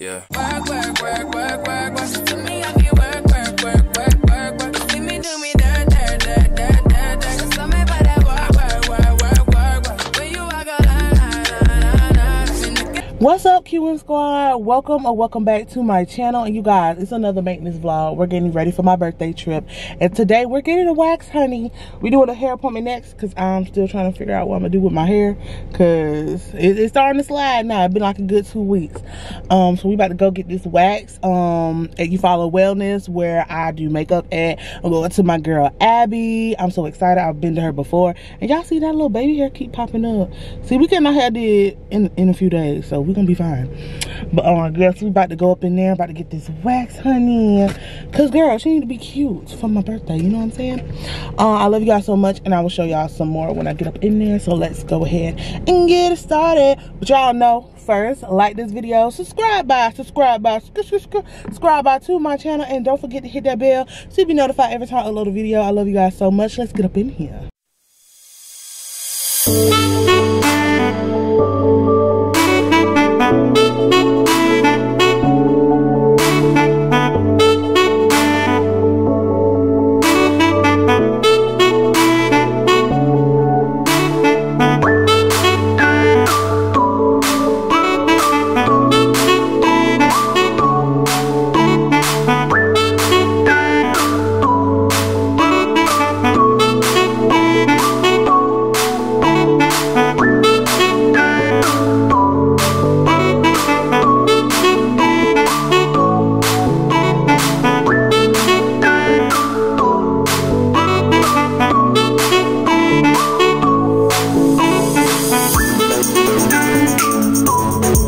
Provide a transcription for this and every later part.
Yeah. Work, work, work, work, work, work. To me, I get work, work, work, work, work, work. See me do me dirt, dirt, dirt, dirt, dirt, dirt. So me by that work, work, work, work, work, work. When you walk a line, what's up, QN Squad? Welcome or welcome back to my channel. And you guys, it's another maintenance vlog. We're getting ready for my birthday trip, and today we're getting a wax, honey. We're doing a hair appointment next because I'm still trying to figure out what I'm gonna do with my hair because it's starting to slide now. It's been like a good 2 weeks. So we about to go get this wax at You Follow Wellness, where I do makeup at. I'm going to my girl Abby. I'm so excited. I've been to her before, and y'all see that little baby hair keep popping up. See, we getting our hair did in a few days, so we're gonna be fine. But I guess we about to go up in there, about to get this wax, honey, because girl, she need to be cute for my birthday, you know what I'm saying? I love you guys so much, and I will show y'all some more when I get up in there. So let's go ahead and get it started. But y'all know, first, like this video, subscribe by to my channel, and don't forget to hit that bell so you be notified every time I upload a video. I love you guys so much. Let's get up in here.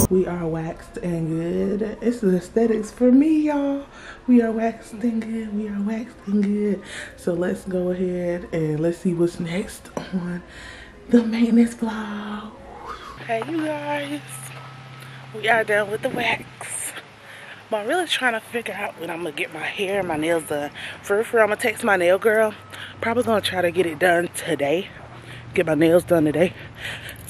We are waxed and good. It's the aesthetics for me, y'all. We are waxed and good. We are waxed and good. So let's go ahead and let's see what's next on the maintenance vlog. Hey, you guys. We are done with the wax. But I'm really trying to figure out when I'm gonna get my hair and my nails done. For I'm gonna text my nail girl. Probably gonna try to get it done today. Get my nails done today.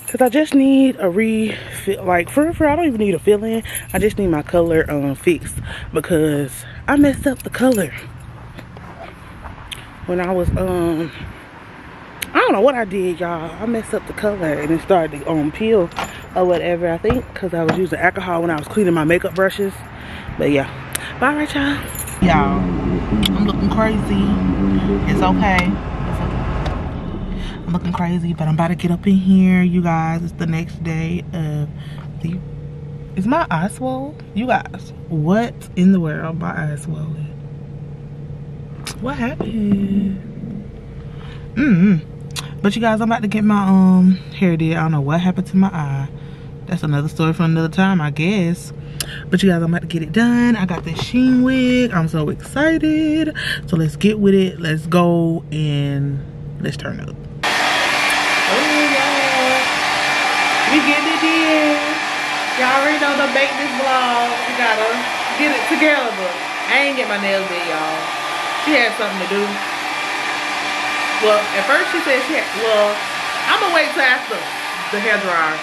Cause I just need a refill, like for I don't even need a fill-in. I just need my color fixed because I messed up the color when I was I don't know what I did, y'all. I messed up the color and it started to peel or whatever, I think, because I was using alcohol when I was cleaning my makeup brushes. But yeah, but all right, y'all. Y'all, I'm looking crazy. It's okay. I'm looking crazy, but I'm about to get up in here, you guys. It's the next day of the... Is my eye swollen? You guys, what in the world? My eye swollen. What happened? But you guys, I'm about to get my hair did. I don't know what happened to my eye. That's another story for another time, I guess. But you guys, I'm about to get it done. I got this sheen wig. I'm so excited. So let's get with it. Let's go and let's turn up. We getting it in. Y'all already know the maintenance vlog. We gotta get it together. I ain't get my nails did, y'all. She had something to do. Well, at first she said she had, well, I'm gonna wait till after the hair dryer.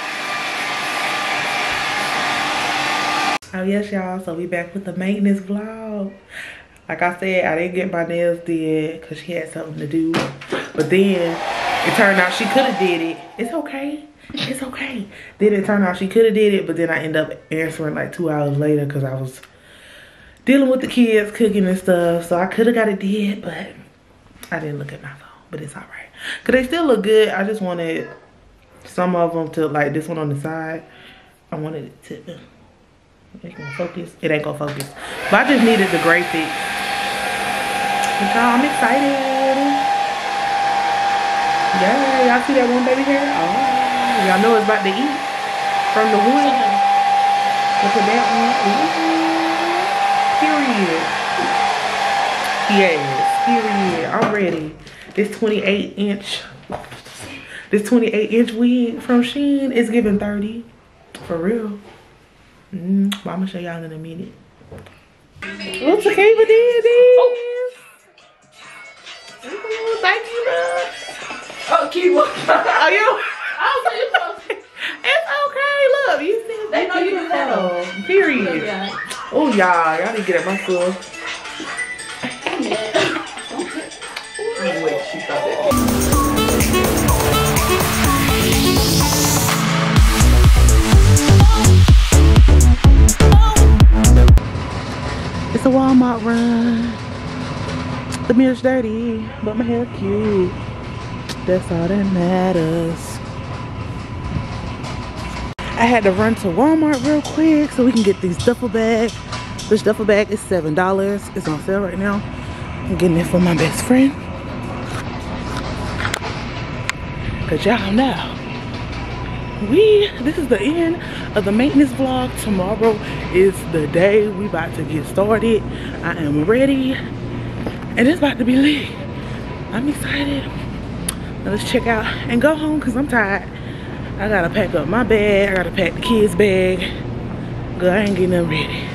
Oh yes, y'all, so we back with the maintenance vlog. Like I said, I didn't get my nails did because she had something to do. But then it turned out she could have did it. It's okay. It's okay. Then it turned out she could have did it, but then I ended up answering like 2 hours later because I was dealing with the kids, cooking and stuff. So I could have got it did, but I didn't look at my phone. But it's all right. Because they still look good. I just wanted some of them to, like this one on the side. I wanted it to, it's gonna focus. It ain't gonna focus. But I just needed the gray fix. But y'all, I'm excited. Yeah, y'all see that one baby hair? Oh. Y'all know it's about to eat from the wood. Look at that one. Period. Yes, period. I'm ready. This 28-inch wig from Shein is giving 30. For real. But I'm gonna show y'all in a minute. What's the cable did this? Ooh, thank you, love. Oh, keep looking. Oh, you? It's okay. Look, you see, they know you didn't hell. Period. Oh, y'all need to get at my foot. Wait, she thought that. It's a Walmart run. The mirror's dirty, but my hair cute. That's all that matters. I had to run to Walmart real quick so we can get these duffel bags. This duffel bag is $7. It's on sale right now. I'm getting it for my best friend. Cause y'all know, this is the end of the maintenance vlog. Tomorrow is the day we about to get started. I am ready and it's about to be lit. I'm excited. Now let's check out and go home because I'm tired. I gotta pack up my bag. I gotta pack the kids' bag. Girl, I ain't getting them ready.